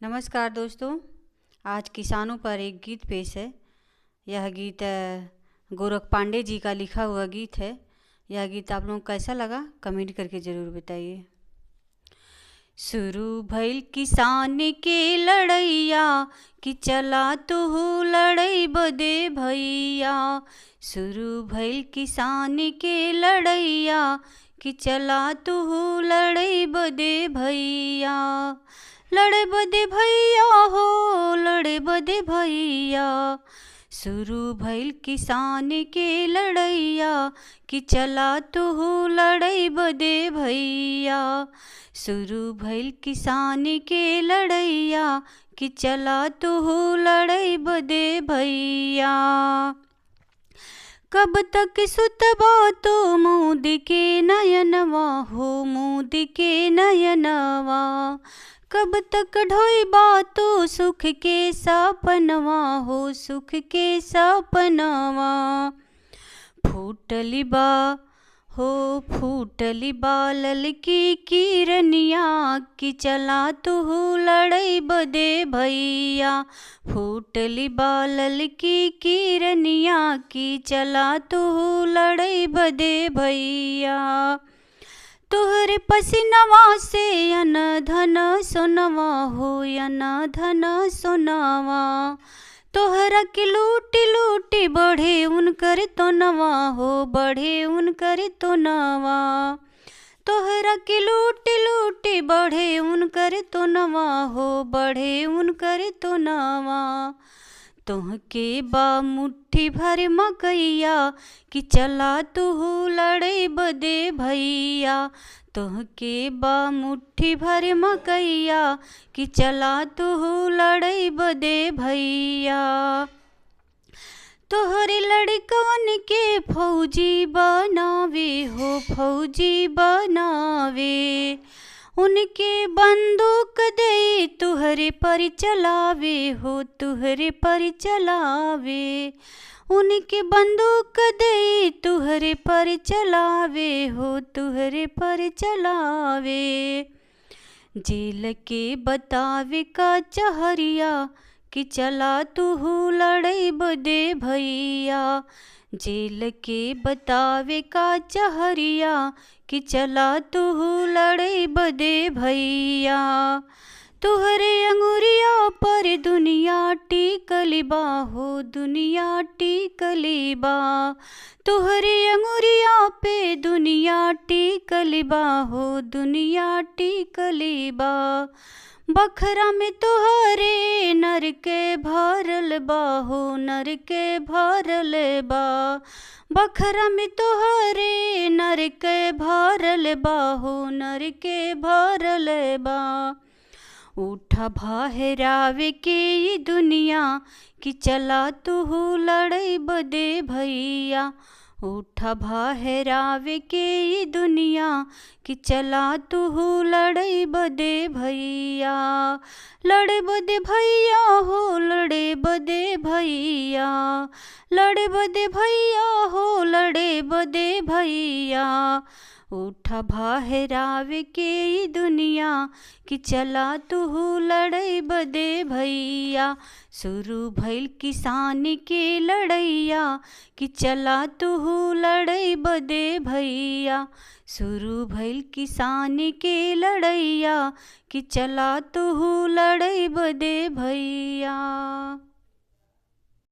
नमस्कार दोस्तों। आज किसानों पर एक गीत पेश है। यह गीत गोरख पांडे जी का लिखा हुआ गीत है। यह गीत आप लोगों को कैसा लगा कमेंट करके ज़रूर बताइए। शुरू भइल किसान के लड़ैया कि चला तू लड़ई बदे भैया। शुरू भइल किसान के लड़ैया कि चला तू लड़ई बदे भैया। लड़े बदे भैया हो लड़े बदे भैया। शुरू भइल किसान के लड़ैया कि चला तू लड़ई बदे भैया। शुरू भइल किसान के लड़ैया कि चला तू लड़ई बदे भैया। कब तक सुतबा तो मुँह के नयनवा हो मुँह के नयनवा। कब तक ढोइबा तो सुख के सपनवा हो सुख के सपनवा। फूटली बा हो फूटली बा ललकी किरनिया कि चला तू लड़ई बदे भैया। फूटली बा ललकी किरनिया कि चला तू लड़ई बदे भैया। तोहरे पसीनवा से अन धन सोनवा हो अन धन सोनवा। तोहरा के लूटी लूटी बढ़े उनकर तो नवा हो बढ़े उनकर तो नवा। तोहरा के लूटी लूटी बढ़े उनकर तो नवा हो बढ़े उनकर तो नवा। तोहके बा मुट्ठी भर मकैया कि चला तू लड़ई बदे भैया। तोहके बा मुट्ठी भर मकैया कि चला तू लड़ई बदे भैया। तोहरे लड़कवन के फौजी बनावे हो फौजी बनावे। उनके बंदूक दे तुहरे पर चलावे हो तुहरे पर चलावे। उनके बंदूक दे तुहरे पर चलावे हो तुहरे पर चलावे। जेल के बतावे का चहरिया कि चला तू लड़ई बदे भैया। जेल के बतावे का चहरिया कि चला तू लड़ई बदे भैया। तुहरे अंगुरिया पर दुनिया टिकली बा हो दुनिया टिकली बा। तुहरे अंगुरिया पे दुनिया टिकली बा हो दुनिया टिकली बा। बखरा में तुहरे नर के भरल बा हो नर के भरल बा। बखरा में तुहरे नर के भरल बा हो नर के भरल बा। उठा भाहरावे के ये दुनिया कि चला तू लड़ई बदे भैया। उठा भाहरावे के ये दुनिया कि चला तू लड़ई बदे भैया। लड़े बदे भैया हो लड़े बदे भैया। लड़े बदे भैया हो लड़े बदे भैया। उठा भाहरावे के ये दुनिया कि चला तू लड़ई बदे भैया। शुरू भइल किसान के लड़ैया कि चला तू लड़ई बदे भैया। शुरू भइल किसान के लड़ैया कि चला तू लड़ई बदे भैया।